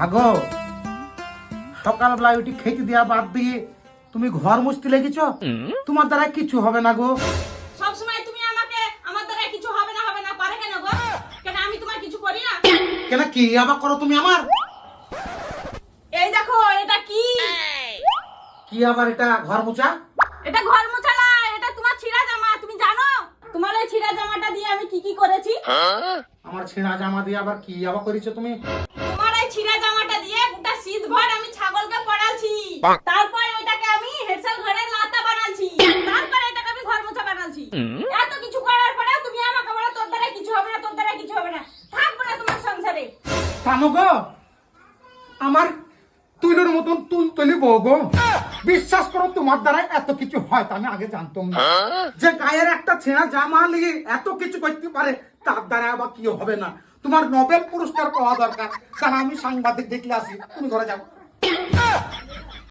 আগো সকালবেলা ওইটি খেতে দেওয়া বাদ দিয়ে তুমি ঘর মুছতে লেগেছ, তোমার দ্বারা কিছু হবে না গো। সব সময় তুমি আমাকে আমার দ্বারা কিছু হবে না পারে কেন গো? কেন আমি তোমার কিছু করি না? কেন কি আবার করো তুমি আমার? এই দেখো এটা কি? কি আবার এটা ঘর মোছা? এটা ঘর মোছা না, এটা তোমার ছিঁড়া জামা। তুমি জানো তোমার এই ছিঁড়া জামাটা দিয়ে আমি কি কি করেছি? আমার ছেঁড়া জামা দিয়ে আবার কি আবার করেছো তুমি? তোমার এই ছিঁড়া জামাটা দিয়ে গোটা শীত ভর আমি ছাগলকে পড়াচ্ছি, তারপর ওইটাকে আমি হেডসেল ঘরের লাতা বানাচ্ছি, তারপর এটাকে আমি ঘর মোছা বানাচ্ছি। এত কিছু করার পরে তুমি আমাকে বলো তোর দ্বারা কিছু হবে না, তোর দ্বারা কিছু হবে না। থাকবো না তোমার সংসারে। থামো গো, আমার তুলোর মতন তুল তুলি বউ গো। বিশ্বাস করো তোমার দ্বারা এত কিছু হয় তা আমি আগে জানতাম না। যে গায়ের একটা ছেঁড়া জামা নিয়ে এত কিছু করতে পারে তার দ্বারা আবার কি হবে না। তোমার নোবেল পুরস্কার পাওয়া দরকার। কারণ আমি সাংবাদিক দেখলে আসি, তুমি ঘরে যাও।